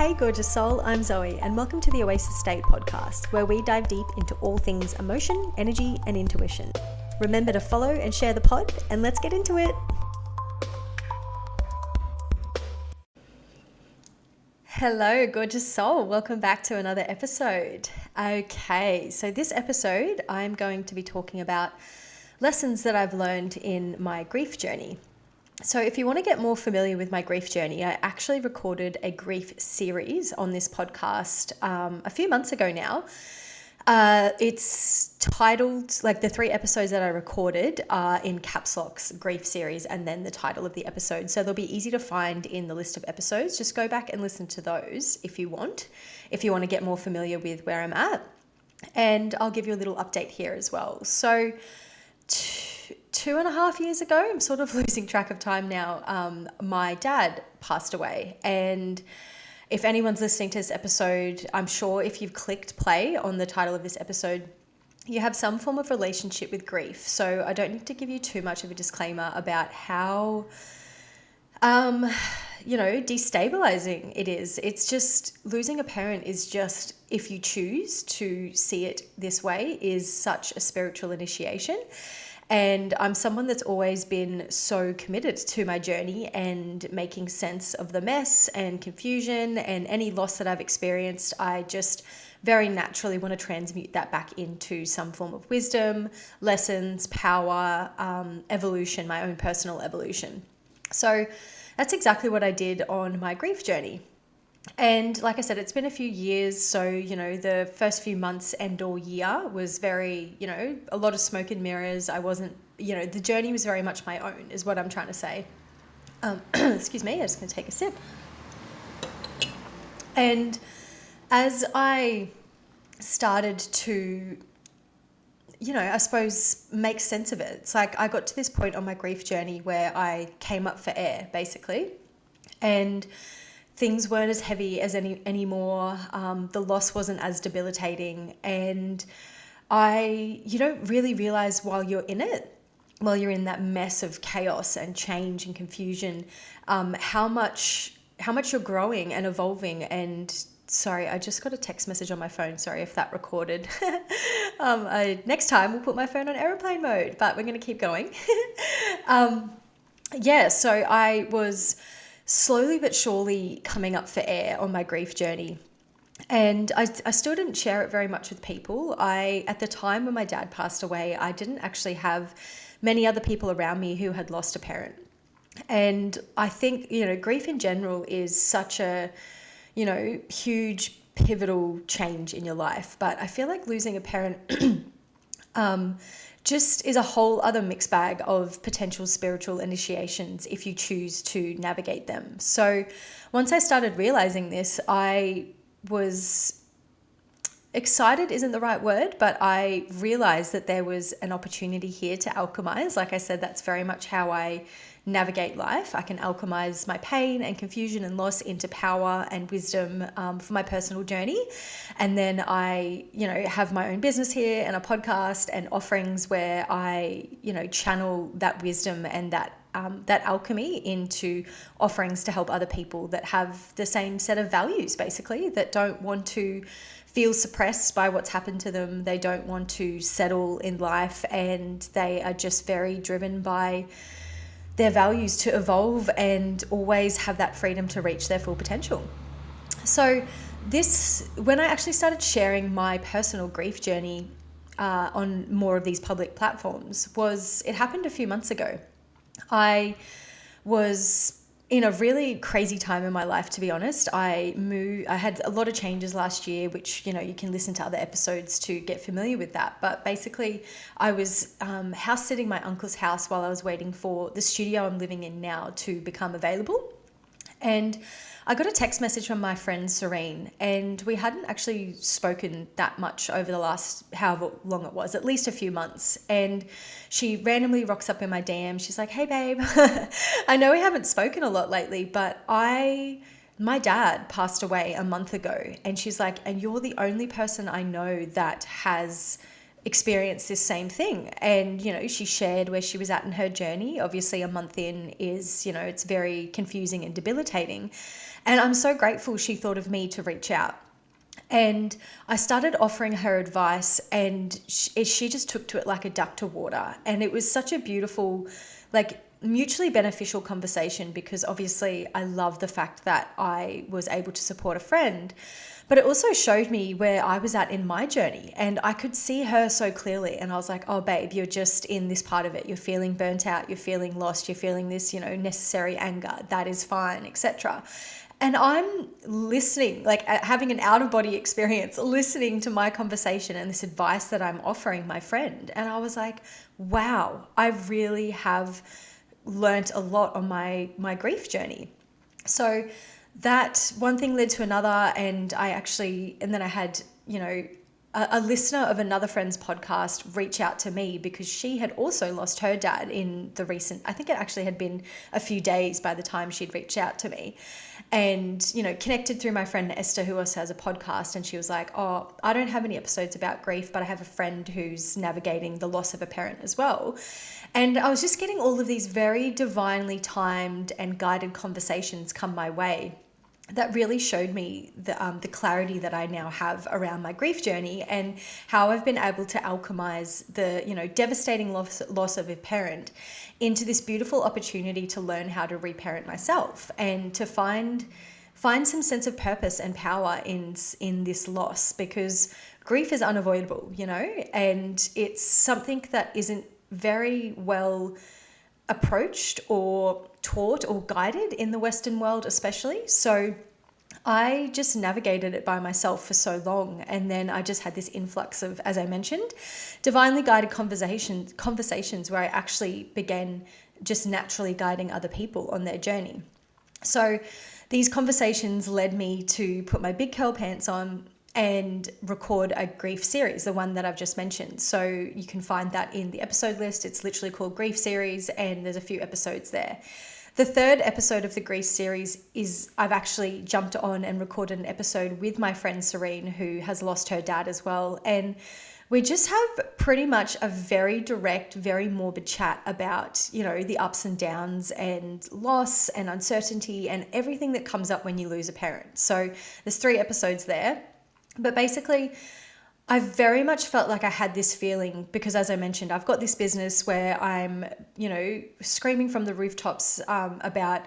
Hey gorgeous soul, I'm Zoe and welcome to the Oasis State podcast, where we dive deep into all things emotion, energy and intuition. Remember to follow and share the pod, and let's get into it. Hello gorgeous soul, welcome back to another episode. Okay, so this episode I'm going to be talking about lessons that I've learned in my grief journey. So if you want to get more familiar with my grief journey, I actually recorded a grief series on this podcast a few months ago now. It's titled, like the 3 episodes that I recorded are in caps locks, grief series, and then the title of the episode. So they'll be easy to find in the list of episodes. Just go back and listen to those if you want to get more familiar with where I'm at. And I'll give you a little update here as well. So 2.5 years ago, I'm sort of losing track of time now, my dad passed away. And if anyone's listening to this episode, I'm sure if you've clicked play on the title of this episode, you have some form of relationship with grief. So I don't need to give you too much of a disclaimer about how, destabilizing it is. It's just losing a parent is just, if you choose to see it this way, is such a spiritual initiation. And I'm someone that's always been so committed to my journey and making sense of the mess and confusion and any loss that I've experienced. I just very naturally want to transmute that back into some form of wisdom, lessons, power, evolution, my own personal evolution. So that's exactly what I did on my grief journey. And like I said, it's been a few years. So, the first few months and or year was very, a lot of smoke and mirrors. I wasn't, the journey was very much my own is what I'm trying to say. Excuse me, I'm just going to take a sip. And as I started to, I suppose make sense of it, it's like I got to this point on my grief journey where I came up for air, basically. And things weren't as heavy as anymore. The loss wasn't as debilitating. And you don't really realize while you're in it, while you're in that mess of chaos and change and confusion, how much you're growing and evolving. And sorry, I just got a text message on my phone. Sorry if that recorded. Next time we'll put my phone on airplane mode, but we're going to keep going. So I was slowly but surely coming up for air on my grief journey. And I still didn't share it very much with people. At the time when my dad passed away, I didn't actually have many other people around me who had lost a parent. And I think, grief in general is such a, huge pivotal change in your life. But I feel like losing a parent just is a whole other mixed bag of potential spiritual initiations if you choose to navigate them. So once I started realizing this, I was excited isn't the right word, but I realized that there was an opportunity here to alchemize. Like I said, that's very much how I navigate life. I can alchemize my pain and confusion and loss into power and wisdom for my personal journey. And then I, have my own business here and a podcast and offerings where I, channel that wisdom and that alchemy into offerings to help other people that have the same set of values, basically, that don't want to feel suppressed by what's happened to them. They don't want to settle in life, and they are just very driven by their values to evolve and always have that freedom to reach their full potential. So when I actually started sharing my personal grief journey on more of these public platforms, it happened a few months ago. I was in a really crazy time in my life, to be honest. I had a lot of changes last year, which, you can listen to other episodes to get familiar with that. But basically, I was house sitting my uncle's house while I was waiting for the studio I'm living in now to become available. And I got a text message from my friend Serene, and we hadn't actually spoken that much over the last however long it was, at least a few months. And she randomly rocks up in my DM. She's like, "Hey babe, I know we haven't spoken a lot lately, but my dad passed away a month ago." And she's like, "And you're the only person I know that has experienced this same thing. And, she shared where she was at in her journey. Obviously, a month in is, it's very confusing and debilitating. And I'm so grateful she thought of me to reach out. And I started offering her advice, and she just took to it like a duck to water. And it was such a beautiful, mutually beneficial conversation, because obviously I love the fact that I was able to support a friend, but it also showed me where I was at in my journey, and I could see her so clearly. And I was like, oh babe, you're just in this part of it. You're feeling burnt out. You're feeling lost. You're feeling this, necessary anger. That is fine, etc. And I'm listening, having an out of body experience, listening to my conversation and this advice that I'm offering my friend. And I was like, wow, I really have learnt a lot on my grief journey. So that one thing led to another. And then I had, a listener of another friend's podcast reach out to me, because she had also lost her dad in the recent, I think it actually had been a few days by the time she'd reached out to me. And, connected through my friend Esther, who also has a podcast. And she was like, oh, I don't have any episodes about grief, but I have a friend who's navigating the loss of a parent as well. And I was just getting all of these very divinely timed and guided conversations come my way that really showed me the clarity that I now have around my grief journey, and how I've been able to alchemize the, devastating loss of a parent into this beautiful opportunity to learn how to reparent myself, and to find some sense of purpose and power in this loss, because grief is unavoidable, and it's something that isn't very well approached or taught or guided in the Western world especially. So I just navigated it by myself for so long. And then I just had this influx of, as I mentioned, divinely guided conversations where I actually began just naturally guiding other people on their journey. So these conversations led me to put my big curl pants on and record a grief series, the one that I've just mentioned. So you can find that in the episode list. It's literally called Grief Series, and there's a few episodes there. The third episode of the Grief series is I've actually jumped on and recorded an episode with my friend Serene, who has lost her dad as well. And we just have pretty much a very direct, very morbid chat about, the ups and downs and loss and uncertainty and everything that comes up when you lose a parent. So there's 3 episodes there. But basically, I very much felt like I had this feeling, because as I mentioned, I've got this business where I'm, screaming from the rooftops about,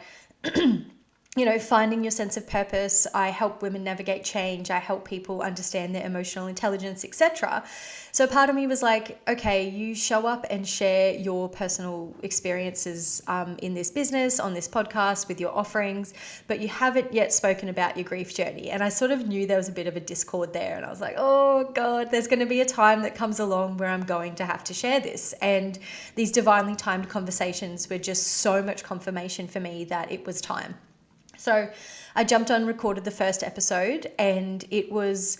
finding your sense of purpose. I help women navigate change. I help people understand their emotional intelligence, etc. So part of me was like, okay, you show up and share your personal experiences in this business, on this podcast, with your offerings, but you haven't yet spoken about your grief journey. And I sort of knew there was a bit of a discord there. And I was like, oh God, there's going to be a time that comes along where I'm going to have to share this. And these divinely timed conversations were just so much confirmation for me that it was time. So I jumped on, recorded the first episode, and it was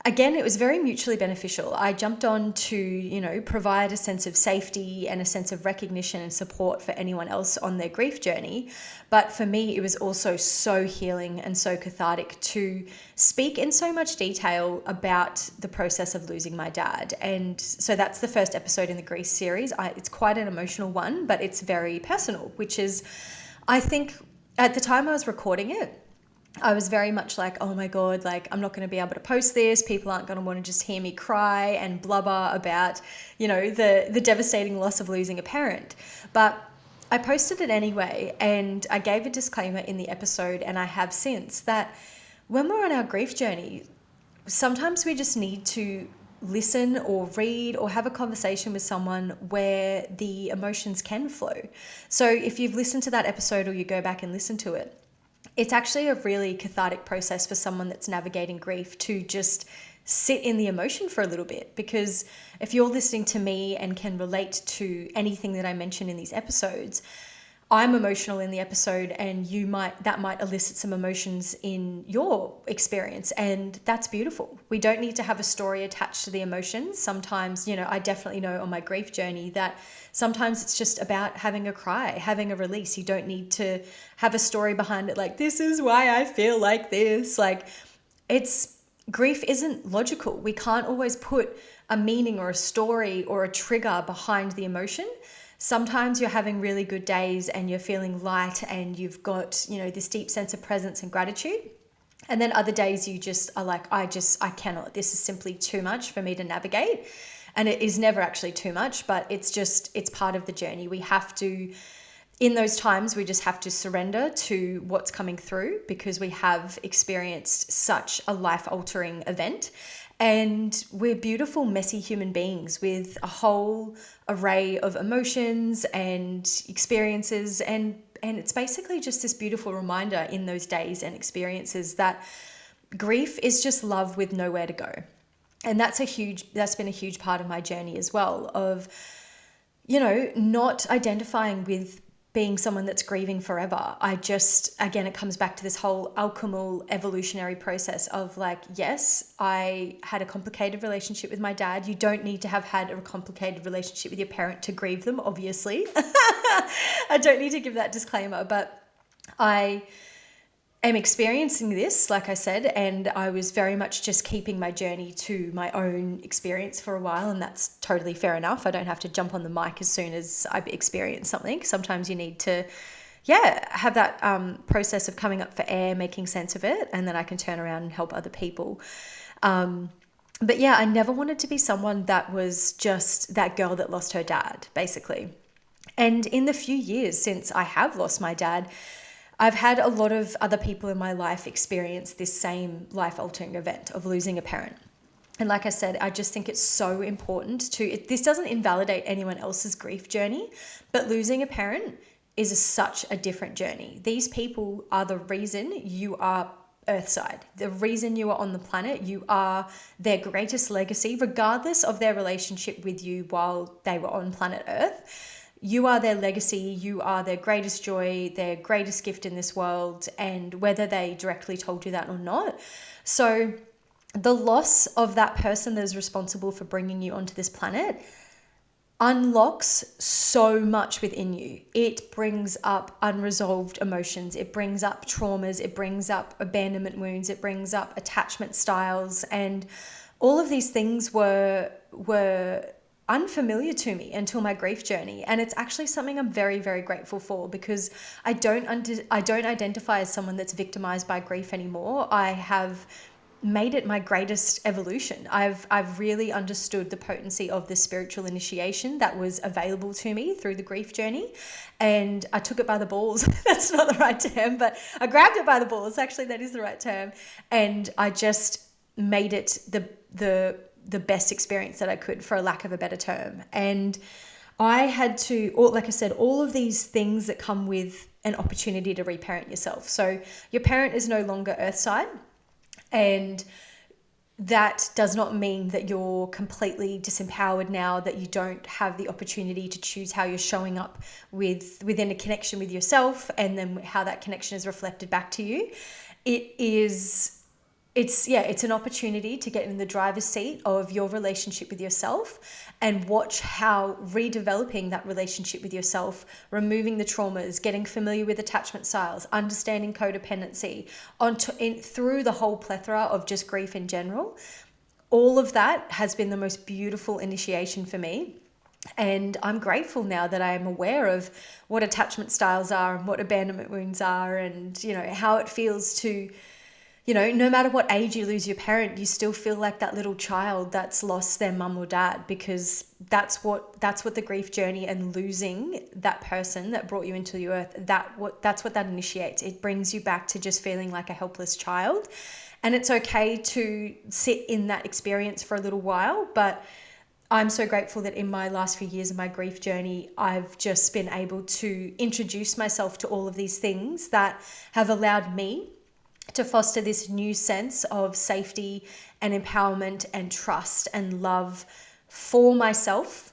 very mutually beneficial. I jumped on to, provide a sense of safety and a sense of recognition and support for anyone else on their grief journey. But for me, it was also so healing and so cathartic to speak in so much detail about the process of losing my dad. And so that's the first episode in the grief series. It's quite an emotional one, but it's very personal, which is, I think, at the time I was recording it, I was very much like, oh my God, I'm not going to be able to post this. People aren't going to want to just hear me cry and blubber about, the devastating loss of losing a parent. But I posted it anyway, and I gave a disclaimer in the episode, and I have since, that when we're on our grief journey, sometimes we just need to listen or read or have a conversation with someone where the emotions can flow. So if you've listened to that episode or you go back and listen to it, it's actually a really cathartic process for someone that's navigating grief to just sit in the emotion for a little bit. Because if you're listening to me and can relate to anything that I mention in these episodes, I'm emotional in the episode, and that might elicit some emotions in your experience, and that's beautiful. We don't need to have a story attached to the emotions. Sometimes, I definitely know on my grief journey that sometimes it's just about having a cry, having a release. You don't need to have a story behind it, like, this is why I feel like this. Grief isn't logical. We can't always put a meaning or a story or a trigger behind the emotion. Sometimes you're having really good days and you're feeling light and you've got, this deep sense of presence and gratitude. And then other days you just are like, I cannot, this is simply too much for me to navigate. And it is never actually too much, but it's part of the journey. We have to, in those times, we just have to surrender to what's coming through, because we have experienced such a life-altering event. And we're beautiful, messy human beings with a whole array of emotions and experiences. And it's basically just this beautiful reminder in those days and experiences that grief is just love with nowhere to go. And that's been a huge part of my journey as well, of, not identifying with being someone that's grieving forever. Again, it comes back to this whole alchemical evolutionary process of like, yes, I had a complicated relationship with my dad. You don't need to have had a complicated relationship with your parent to grieve them, obviously. I don't need to give that disclaimer, but I am experiencing this, like I said, and I was very much just keeping my journey to my own experience for a while, and that's totally fair enough. I don't have to jump on the mic as soon as I experience something. Sometimes you need to, have that process of coming up for air, making sense of it, and then I can turn around and help other people. But yeah, I never wanted to be someone that was just that girl that lost her dad, basically. And in the few years since I have lost my dad, I've had a lot of other people in my life experience this same life-altering event of losing a parent. And like I said, I just think it's so important this doesn't invalidate anyone else's grief journey, but losing a parent is such a different journey. These people are the reason you are Earthside. The reason you are on the planet, you are their greatest legacy, regardless of their relationship with you while they were on planet Earth. You are their legacy, you are their greatest joy, their greatest gift in this world, and whether they directly told you that or not. So the loss of that person that is responsible for bringing you onto this planet unlocks so much within you. It brings up unresolved emotions, it brings up traumas, it brings up abandonment wounds, it brings up attachment styles, and all of these things were unfamiliar to me until my grief journey. And it's actually something I'm very, very grateful for, because I don't identify as someone that's victimized by grief anymore. I have made it my greatest evolution. I've really understood the potency of the spiritual initiation that was available to me through the grief journey, and I took it by the balls. That's not the right term, but I grabbed it by the balls. Actually, that is the right term. And I just made it the best experience that I could, for a lack of a better term. And I had to, like I said, all of these things that come with an opportunity to reparent yourself. So your parent is no longer Earthside, and that does not mean that you're completely disempowered now, that you don't have the opportunity to choose how you're showing up within a connection with yourself, and then how that connection is reflected back to you. It's an opportunity to get in the driver's seat of your relationship with yourself and watch how redeveloping that relationship with yourself, removing the traumas, getting familiar with attachment styles, understanding codependency, through the whole plethora of just grief in general. All of that has been the most beautiful initiation for me. And I'm grateful now that I am aware of what attachment styles are and what abandonment wounds are, and, how it feels to, no matter what age you lose your parent, you still feel like that little child that's lost their mum or dad, because that's what the grief journey and losing that person that brought you into the earth, that's what that initiates. It brings you back to just feeling like a helpless child. And it's okay to sit in that experience for a little while, but I'm so grateful that in my last few years of my grief journey, I've just been able to introduce myself to all of these things that have allowed me to foster this new sense of safety and empowerment and trust and love for myself,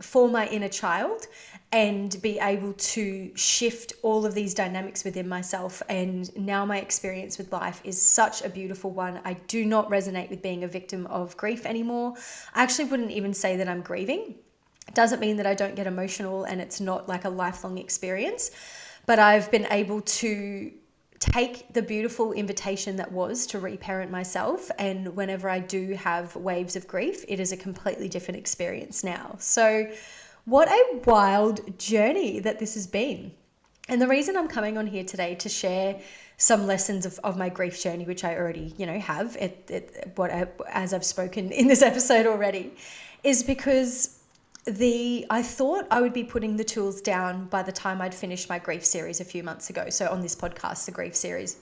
for my inner child, and be able to shift all of these dynamics within myself. And now my experience with life is such a beautiful one. I do not resonate with being a victim of grief anymore. I actually wouldn't even say that I'm grieving. It doesn't mean that I don't get emotional and it's not like a lifelong experience, but I've been able to take the beautiful invitation that was to reparent myself. And whenever I do have waves of grief, it is a completely different experience now. So what a wild journey that this has been. And the reason I'm coming on here today to share some lessons of my grief journey, which I already, have as I've spoken in this episode already, is because I thought I would be putting the tools down by the time I'd finished my grief series a few months ago. So on this podcast, the grief series,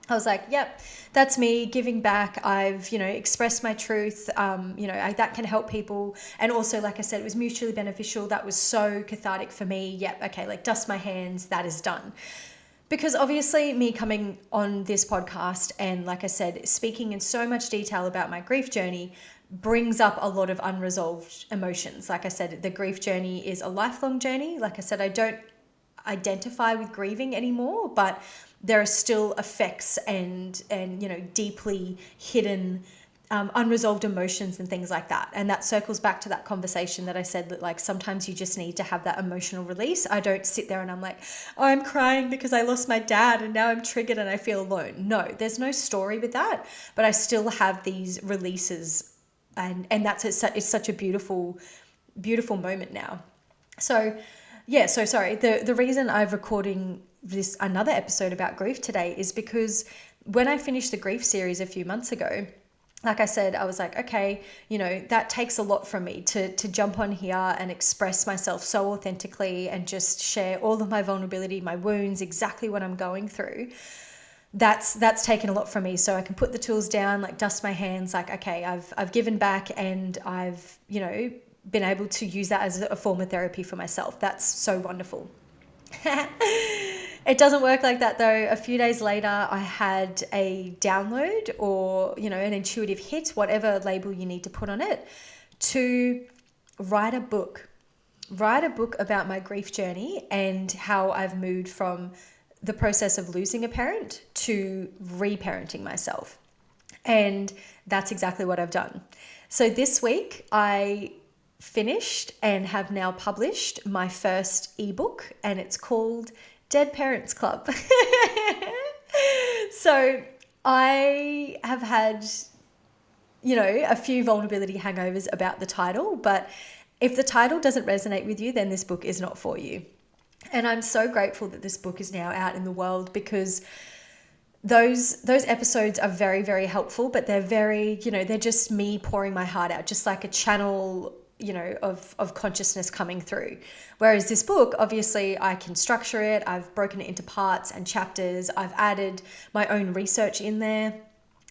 I was like, yep, that's me giving back. I've, expressed my truth. That can help people. And also, like I said, it was mutually beneficial. That was so cathartic for me. Yep. Okay. Like dust my hands. That is done. Because obviously me coming on this podcast and, like I said, speaking in so much detail about my grief journey brings up a lot of unresolved emotions. Like I said, the grief journey is a lifelong journey. Like I said, I don't identify with grieving anymore, but there are still effects and deeply hidden unresolved emotions and things like that. And that circles back to that conversation that I said that, like, sometimes you just need to have that emotional release. I don't sit there and I'm like, oh, I'm crying because I lost my dad and now I'm triggered and I feel alone. No, there's no story with that, but I still have these releases, and it's such a beautiful moment now. So yeah, so sorry. The reason I'm recording this another episode about grief today is because when I finished the grief series a few months ago, like I said, I was like, okay, that takes a lot from me to jump on here and express myself so authentically and just share all of my vulnerability, my wounds, exactly what I'm going through. That's taken a lot from me. So I can put the tools down, like dust my hands, like, okay, I've given back and I've, been able to use that as a form of therapy for myself. That's so wonderful. It doesn't work like that though. A few days later, I had a download or, an intuitive hit, whatever label you need to put on it, to write a book about my grief journey and how I've moved from the process of losing a parent to reparenting myself. And that's exactly what I've done. So this week I finished and have now published my first ebook, and it's called Dead Parents Club. So I have had, a few vulnerability hangovers about the title, but if the title doesn't resonate with you, then this book is not for you. And I'm so grateful that this book is now out in the world, because those episodes are very, very helpful, but they're very, they're just me pouring my heart out, just like a channel, of consciousness coming through. Whereas this book, obviously I can structure it. I've broken it into parts and chapters. I've added my own research in there.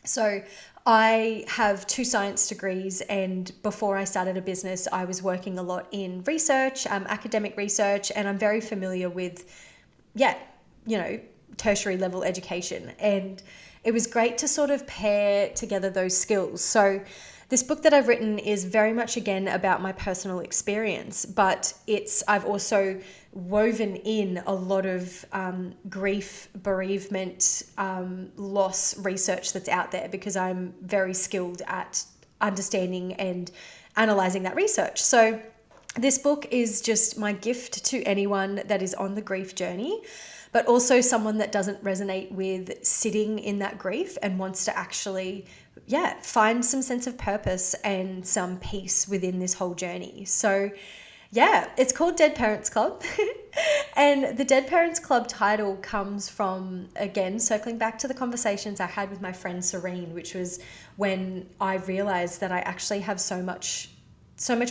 So I have 2 science degrees, and before I started a business, I was working a lot in research, academic research, and I'm very familiar with, tertiary level education. And it was great to sort of pair together those skills. So this book that I've written is very much, again, about my personal experience, but I've also woven in a lot of grief, bereavement, loss research that's out there, because I'm very skilled at understanding and analyzing that research. So this book is just my gift to anyone that is on the grief journey, but also someone that doesn't resonate with sitting in that grief and wants to actually, find some sense of purpose and some peace within this whole journey. So it's called Dead Parents Club. And the Dead Parents Club title comes from, again, circling back to the conversations I had with my friend Serene, which was when I realized that I actually have so much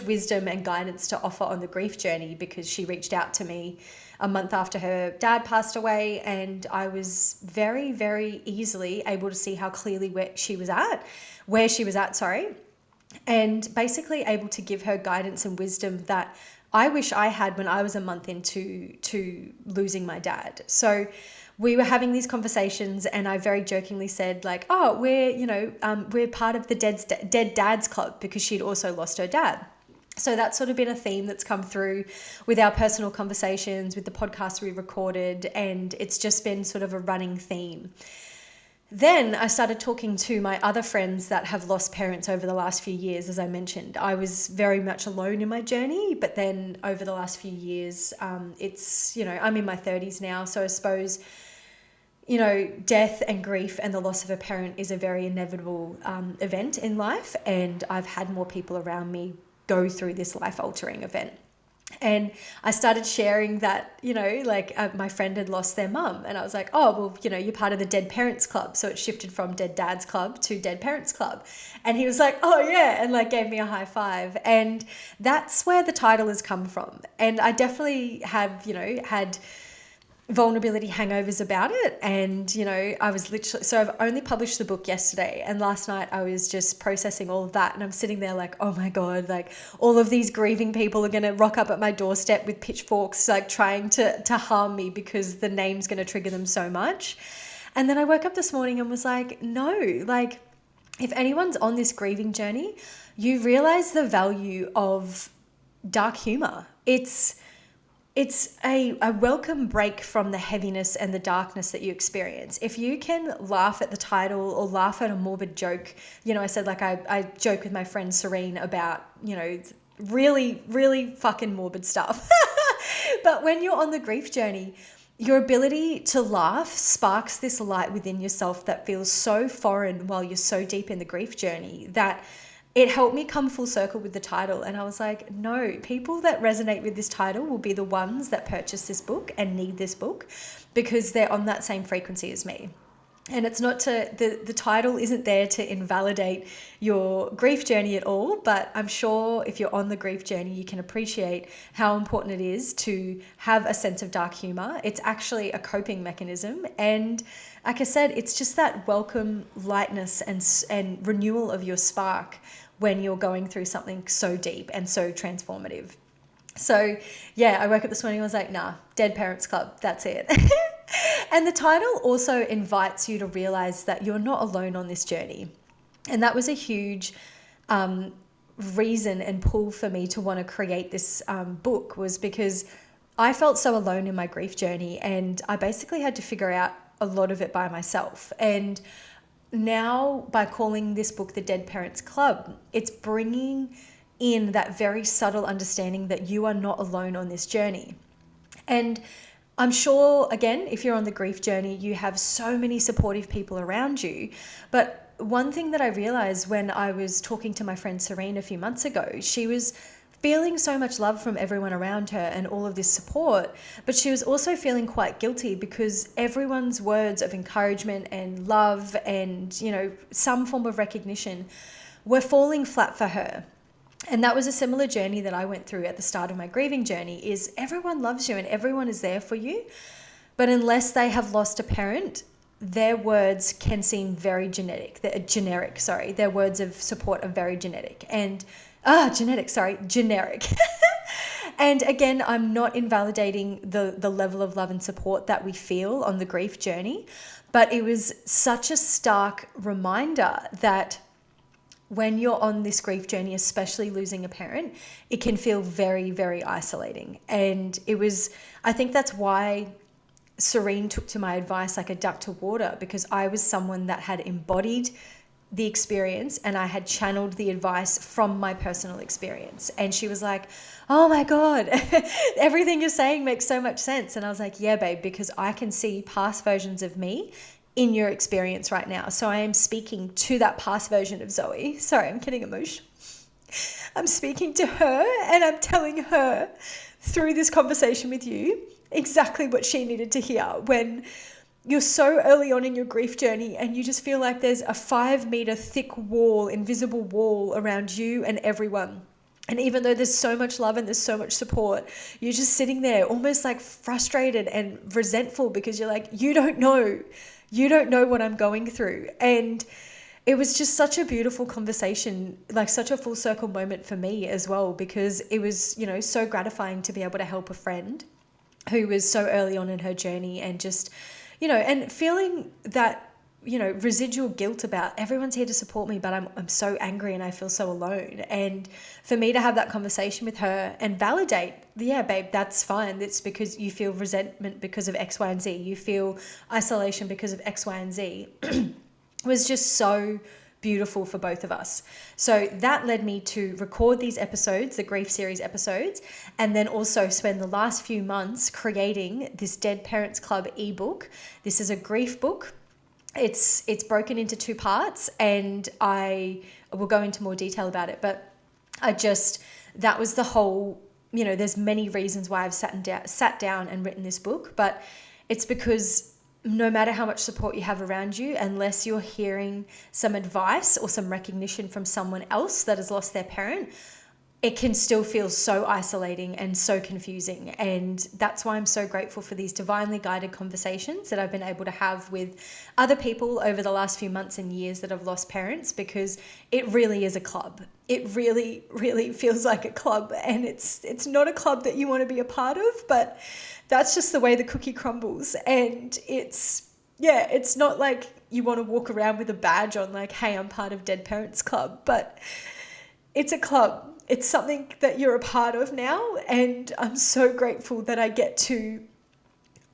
wisdom and guidance to offer on the grief journey, because she reached out to me a month after her dad passed away, and I was very, very easily able to see how clearly where she was at, and basically able to give her guidance and wisdom that I wish I had when I was a month into losing my dad. So we were having these conversations, and I very jokingly said, like, oh, we're part of the Dead Dads Club, because she'd also lost her dad. So that's sort of been a theme that's come through with our personal conversations, with the podcast we recorded, and it's just been sort of a running theme. Then I started talking to my other friends that have lost parents over the last few years. As I mentioned, I was very much alone in my journey, but then over the last few years, I'm in my 30s now. So I suppose death and grief and the loss of a parent is a very inevitable event in life. And I've had more people around me go through this life-altering event. And I started sharing that, my friend had lost their mum. And I was like, oh, well, you're part of the Dead Parents Club. So it shifted from Dead Dads Club to Dead Parents Club. And he was like, oh, yeah. And gave me a high five. And that's where the title has come from. And I definitely have, had vulnerability hangovers about it. And I was literally, so I've only published the book yesterday, and last night I was just processing all of that, and I'm sitting there like, oh my god, all of these grieving people are going to rock up at my doorstep with pitchforks trying to harm me because the name's going to trigger them so much. And then I woke up this morning and was like, no, if anyone's on this grieving journey, you realize the value of dark humor. It's a welcome break from the heaviness and the darkness that you experience. If you can laugh at the title or laugh at a morbid joke, I said I joke with my friend Serene about, really, really fucking morbid stuff. But when you're on the grief journey, your ability to laugh sparks this light within yourself that feels so foreign while you're so deep in the grief journey that it helped me come full circle with the title. And I was like, no, people that resonate with this title will be the ones that purchase this book and need this book because they're on that same frequency as me. And it's not the title isn't there to invalidate your grief journey at all, but I'm sure if you're on the grief journey, you can appreciate how important it is to have a sense of dark humor. It's actually a coping mechanism. And like I said, it's just that welcome lightness and renewal of your spark when you're going through something so deep and so transformative. So yeah, I woke up this morning and I was like, nah, Dead Parents Club, that's it. And the title also invites you to realize that you're not alone on this journey. And that was a huge reason and pull for me to want to create this book, was because I felt so alone in my grief journey, and I basically had to figure out a lot of it by myself. And now by calling this book The Dead Parents Club, it's bringing in that very subtle understanding that you are not alone on this journey. And I'm sure, again, if you're on the grief journey, you have so many supportive people around you. But one thing that I realized when I was talking to my friend Serene a few months ago, she was feeling so much love from everyone around her and all of this support, but she was also feeling quite guilty because everyone's words of encouragement and love and, some form of recognition were falling flat for her. And that was a similar journey that I went through at the start of my grieving journey, is everyone loves you and everyone is there for you. But unless they have lost a parent, their words can seem very generic. Their words of support are very generic. Generic. And again, I'm not invalidating the level of love and support that we feel on the grief journey, but it was such a stark reminder that when you're on this grief journey, especially losing a parent, it can feel very, very isolating. And I think that's why Serene took to my advice like a duck to water, because I was someone that had embodied the experience and I had channeled the advice from my personal experience. And she was like, oh my God, everything you're saying makes so much sense. And I was like, yeah, babe, because I can see past versions of me in your experience right now. So I am speaking to that past version of Zoe. Sorry, I'm getting emotional. I'm speaking to her and I'm telling her through this conversation with you exactly what she needed to hear when you're so early on in your grief journey and you just feel like there's a 5-meter thick wall, invisible wall around you and everyone. And even though there's so much love and there's so much support, you're just sitting there almost like frustrated and resentful because you're like, you don't know what I'm going through. And it was just such a beautiful conversation, like such a full circle moment for me as well, because it was, so gratifying to be able to help a friend who was so early on in her journey and just, and feeling that, residual guilt about everyone's here to support me, but I'm so angry and I feel so alone. And for me to have that conversation with her and validate, yeah, babe, that's fine. It's because you feel resentment because of X, Y, and Z. You feel isolation because of X, Y, and Z was just so beautiful for both of us. So that led me to record these episodes, the grief series episodes, and then also spend the last few months creating this Dead Parents Club ebook. This is a grief book. It's broken into 2 parts, and I will go into more detail about it, but that was the whole, there's many reasons why I've sat down and written this book, but it's because no matter how much support you have around you, unless you're hearing some advice or some recognition from someone else that has lost their parent, it can still feel so isolating and so confusing. And that's why I'm so grateful for these divinely guided conversations that I've been able to have with other people over the last few months and years that have lost parents, because it really is a club. It really, really feels like a club, and it's not a club that you want to be a part of, but that's just the way the cookie crumbles. And it's not like you want to walk around with a badge on like, hey, I'm part of Dead Parents Club, but it's a club. It's something that you're a part of now, and I'm so grateful that I get to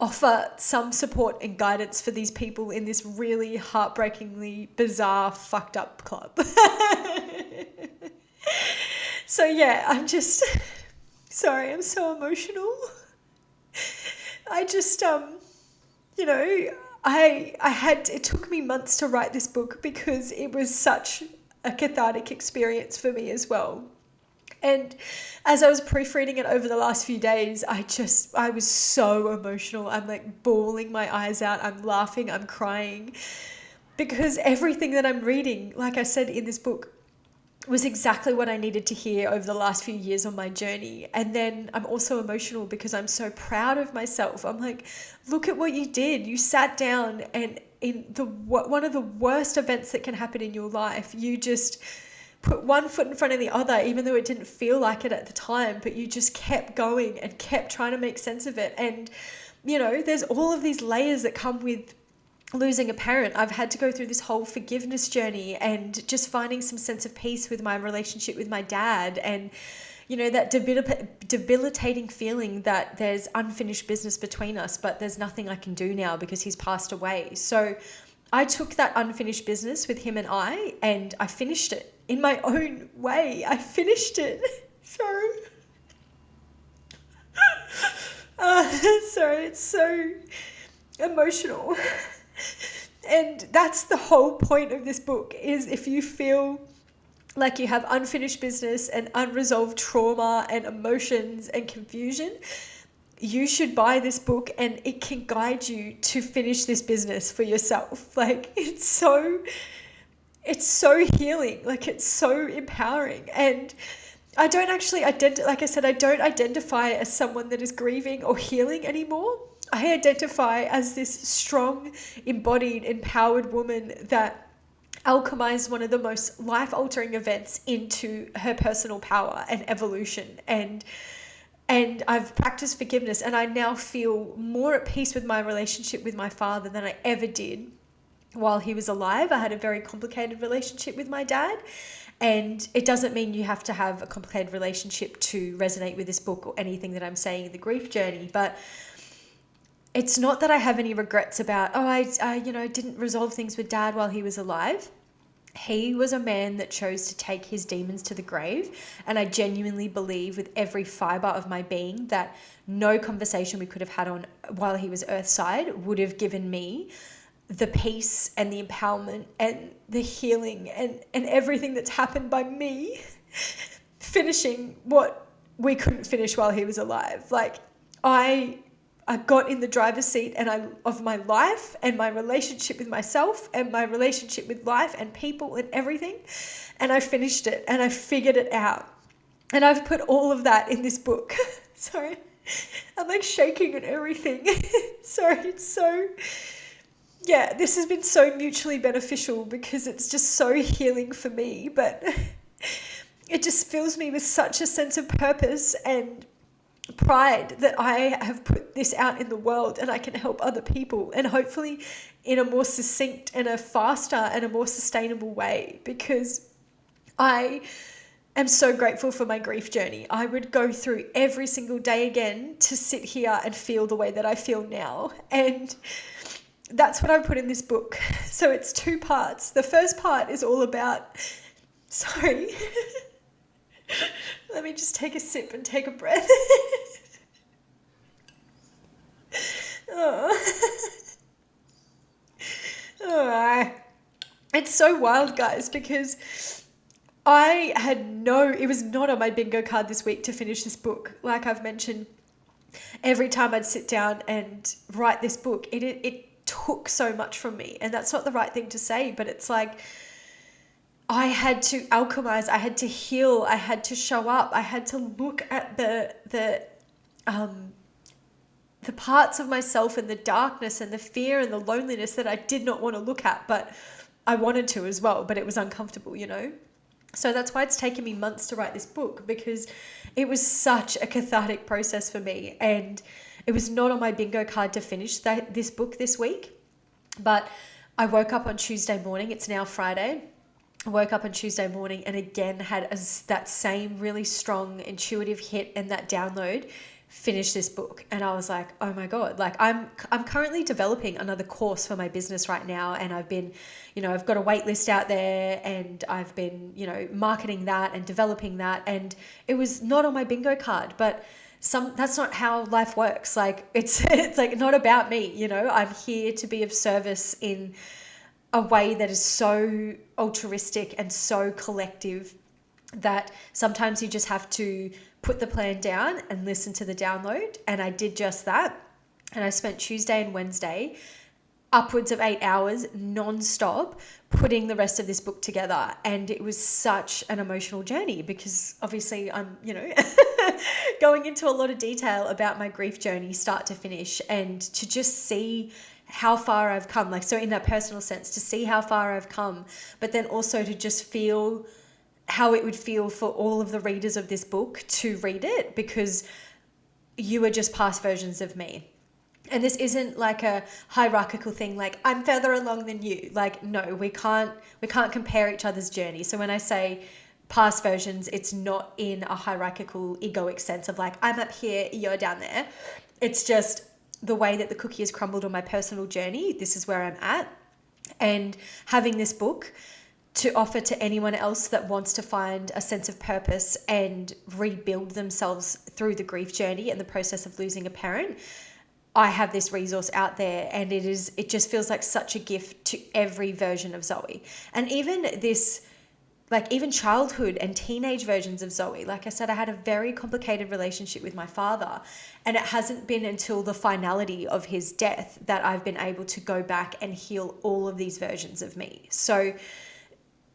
offer some support and guidance for these people in this really heartbreakingly bizarre, fucked up club. So yeah, I'm just sorry, I'm so emotional. I just it took me months to write this book because it was such a cathartic experience for me as well. And as I was proofreading it over the last few days, I was so emotional. I'm like bawling my eyes out. I'm laughing, I'm crying, because everything that I'm reading, like I said in this book, was exactly what I needed to hear over the last few years on my journey. And then I'm also emotional because I'm so proud of myself. I'm like, look at what you did. You sat down, and in one of the worst events that can happen in your life, you just put one foot in front of the other, even though it didn't feel like it at the time, but you just kept going and kept trying to make sense of it. And, there's all of these layers that come with losing a parent. I've had to go through this whole forgiveness journey and just finding some sense of peace with my relationship with my dad, and that debilitating feeling that there's unfinished business between us, but there's nothing I can do now because he's passed away. So I took that unfinished business with him and I finished it in my own way. I finished it. Sorry. Sorry, it's so emotional. And that's the whole point of this book, is if you feel like you have unfinished business and unresolved trauma and emotions and confusion, you should buy this book, and it can guide you to finish this business for yourself. Like, it's so healing. Like, it's so empowering. And I don't actually like I said, I don't identify as someone that is grieving or healing anymore. I identify as this strong, embodied, empowered woman that alchemized one of the most life-altering events into her personal power and evolution. And I've practiced forgiveness, and I now feel more at peace with my relationship with my father than I ever did while he was alive. I had a very complicated relationship with my dad, and it doesn't mean you have to have a complicated relationship to resonate with this book or anything that I'm saying in the grief journey. But it's not that I have any regrets about, I didn't resolve things with dad while he was alive. He was a man that chose to take his demons to the grave. And I genuinely believe with every fiber of my being that no conversation we could have had on while he was earthside would have given me the peace and the empowerment and the healing and everything that's happened by me finishing what we couldn't finish while he was alive. Like, I got in the driver's seat of my life and my relationship with myself and my relationship with life and people and everything. And I finished it and I figured it out. And I've put all of that in this book. Sorry, I'm like shaking and everything. Sorry, this has been so mutually beneficial because it's just so healing for me. But it just fills me with such a sense of purpose and pride that I have put this out in the world, and I can help other people, and hopefully in a more succinct and a faster and a more sustainable way, because I am so grateful for my grief journey. I would go through every single day again to sit here and feel the way that I feel now. And that's what I put in this book. So it's 2 parts. The first part is all about, sorry, let me just take a sip and take a breath. Oh. Oh, it's so wild, guys, because it was not on my bingo card this week to finish this book. Like I've mentioned, every time I'd sit down and write this book, it took so much from me. And that's not the right thing to say, but it's like I had to alchemize, I had to heal, I had to show up, I had to look at the parts of myself and the darkness and the fear and the loneliness that I did not want to look at, but I wanted to as well, but it was uncomfortable, you know? So that's why it's taken me months to write this book, because it was such a cathartic process for me. And it was not on my bingo card to finish this book this week, but I woke up on Tuesday morning. It's now Friday. I woke up on Tuesday morning and again had that same really strong intuitive hit and that download, finish this book. And I was like, oh my God, like I'm currently developing another course for my business right now. And I've been, I've got a wait list out there and I've been, marketing that and developing that. And it was not on my bingo card, but that's not how life works. Like it's like not about me, I'm here to be of service in a way that is so altruistic and so collective that sometimes you just have to put the plan down and listen to the download. And I did just that. And I spent Tuesday and Wednesday upwards of 8 hours non-stop putting the rest of this book together. And it was such an emotional journey because obviously I'm, going into a lot of detail about my grief journey, start to finish, and to just see how far I've come. Like, so in that personal sense, to see how far I've come, but then also to just feel how it would feel for all of the readers of this book to read it, because you are just past versions of me. And this isn't like a hierarchical thing, like I'm further along than you. Like, no, we can't compare each other's journey. So when I say past versions, it's not in a hierarchical egoic sense of like, I'm up here, you're down there. It's just the way that the cookie has crumbled on my personal journey. This is where I'm at. And having this book to offer to anyone else that wants to find a sense of purpose and rebuild themselves through the grief journey and the process of losing a parent, I have this resource out there, and it just feels like such a gift to every version of Zoe. And even even childhood and teenage versions of Zoe. Like I said, I had a very complicated relationship with my father, and it hasn't been until the finality of his death that I've been able to go back and heal all of these versions of me. So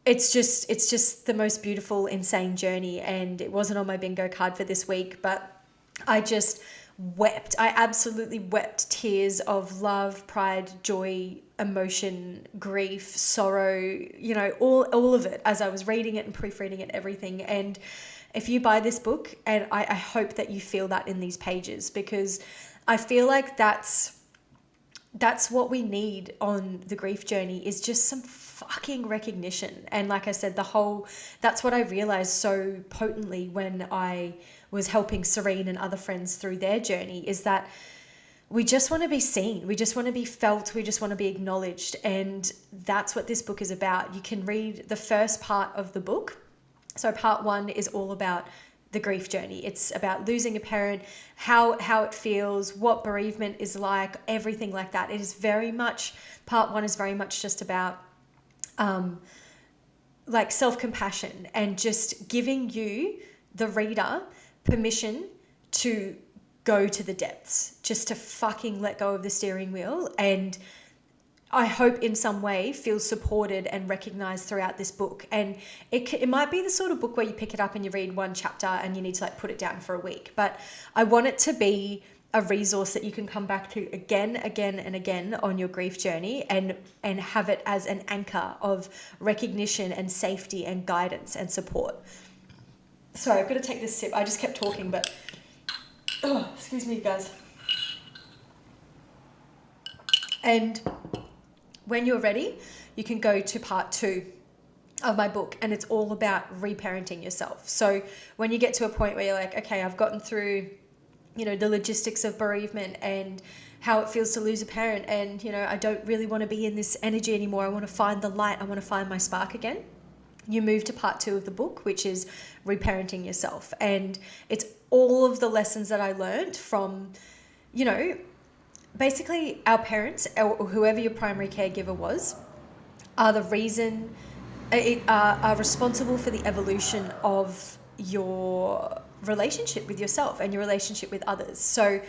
it's just the most beautiful, insane journey. And it wasn't on my bingo card for this week, but I just wept. I absolutely wept tears of love, pride, joy, emotion, grief, sorrow, all of it as I was reading it and proofreading it, everything. And if you buy this book, and I hope that you feel that in these pages, because I feel like that's what we need on the grief journey, is just some fucking recognition. And like I said, that's what I realized so potently when I was helping Serene and other friends through their journey, is that we just want to be seen. We just want to be felt. We just want to be acknowledged. And that's what this book is about. You can read the first part of the book. So part 1 is all about the grief journey. It's about losing a parent, how it feels, what bereavement is like, everything like that. It is very much, part 1 is very much just about like self-compassion and just giving you, the reader, permission to go to the depths, just to fucking let go of the steering wheel. And I hope in some way feel supported and recognized throughout this book. And it might be the sort of book where you pick it up and you read one chapter and you need to like put it down for a week. But I want it to be a resource that you can come back to again and again on your grief journey, and have it as an anchor of recognition and safety and guidance and support. Sorry, I've got to take this sip. I just kept talking, but excuse me, guys. And when you're ready, you can go to part 2 of my book, and it's all about reparenting yourself. So when you get to a point where you're like, okay, I've gotten through the logistics of bereavement and how it feels to lose a parent. And, I don't really want to be in this energy anymore. I want to find the light. I want to find my spark again. You move to part 2 of the book, which is reparenting yourself. And it's all of the lessons that I learned from, basically our parents or whoever your primary caregiver was are the reason, are responsible for the evolution of your relationship with yourself and your relationship with others. So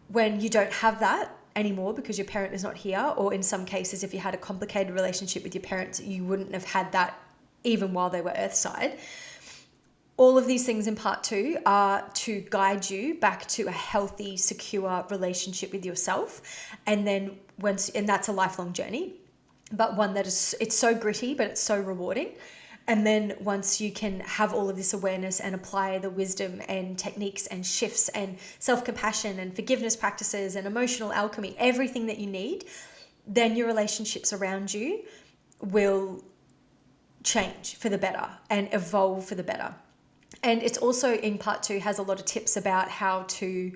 when you don't have that anymore because your parent is not here, or in some cases, if you had a complicated relationship with your parents, you wouldn't have had that even while they were earthside. All of these things in part 2 are to guide you back to a healthy, secure relationship with yourself. And then and that's a lifelong journey, but one that it's so gritty, but it's so rewarding. And then once you can have all of this awareness and apply the wisdom and techniques and shifts and self-compassion and forgiveness practices and emotional alchemy, everything that you need, then your relationships around you will change for the better and evolve for the better. And it's also in part 2 has a lot of tips about how to,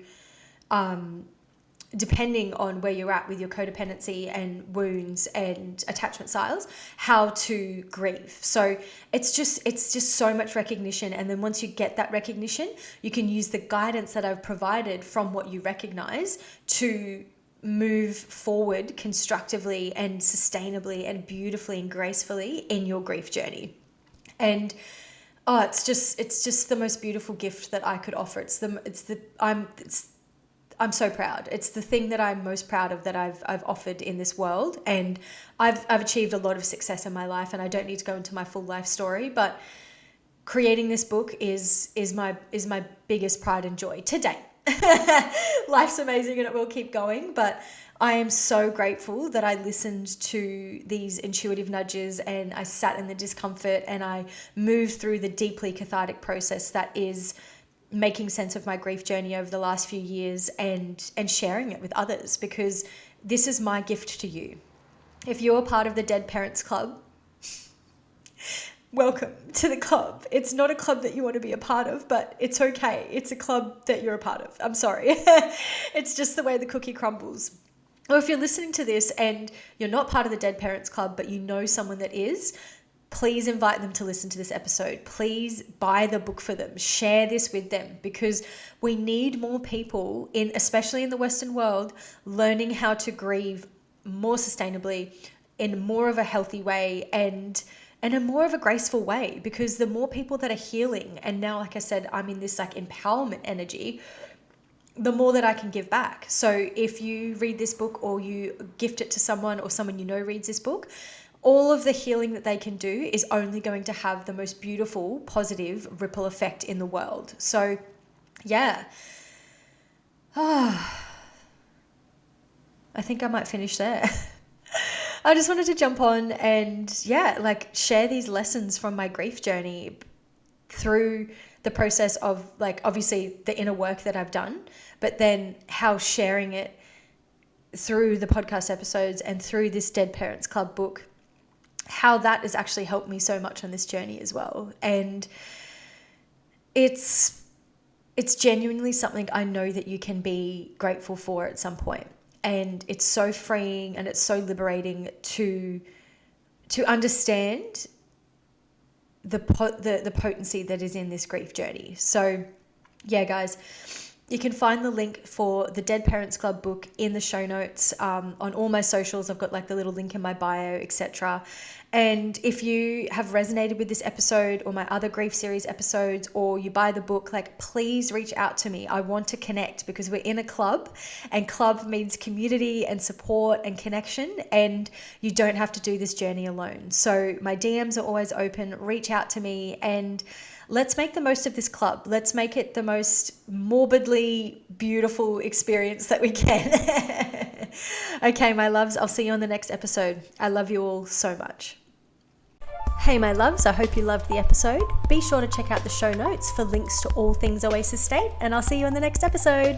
depending on where you're at with your codependency and wounds and attachment styles, how to grieve. So it's just so much recognition. And then once you get that recognition, you can use the guidance that I've provided from what you recognize to move forward constructively and sustainably and beautifully and gracefully in your grief journey. And it's just the most beautiful gift that I could offer. I'm so proud. It's the thing that I'm most proud of that I've offered in this world. And I've achieved a lot of success in my life, and I don't need to go into my full life story, but creating this book is my biggest pride and joy to date. Life's amazing and it will keep going, but I am so grateful that I listened to these intuitive nudges and I sat in the discomfort and I moved through the deeply cathartic process that is making sense of my grief journey over the last few years and sharing it with others, because this is my gift to you. If you're a part of the Dead Parents Club, welcome to the club. It's not a club that you want to be a part of, but it's okay. It's a club that you're a part of. I'm sorry. It's just the way the cookie crumbles. Or if you're listening to this and you're not part of the Dead Parents Club, but you know someone that is, please invite them to listen to this episode. Please buy the book for them. Share this with them, because we need more people, especially in the Western world, learning how to grieve more sustainably, in more of a healthy way, and in a more of a graceful way, because the more people that are healing, and now, like I said, I'm in this like empowerment energy, the more that I can give back. So if you read this book or you gift it to someone, or someone you know reads this book, all of the healing that they can do is only going to have the most beautiful, positive ripple effect in the world. So yeah. I think I might finish there. I just wanted to jump on and share these lessons from my grief journey through the process of obviously the inner work that I've done, but then how sharing it through the podcast episodes and through this Dead Parents Club book, how that has actually helped me so much on this journey as well. And it's genuinely something I know that you can be grateful for at some point. And it's so freeing and it's so liberating to understand the potency that is in this grief journey. So yeah, guys, you can find the link for the Dead Parents Club book in the show notes, on all my socials. I've got the little link in my bio, etc. And if you have resonated with this episode or my other grief series episodes, or you buy the book, please reach out to me. I want to connect, because we're in a club, and club means community and support and connection, and you don't have to do this journey alone. So my DMs are always open. Reach out to me and let's make the most of this club. Let's make it the most morbidly beautiful experience that we can. Okay, my loves, I'll see you on the next episode. I love you all so much. Hey, my loves, I hope you loved the episode. Be sure to check out the show notes for links to all things Oasis State, and I'll see you in the next episode.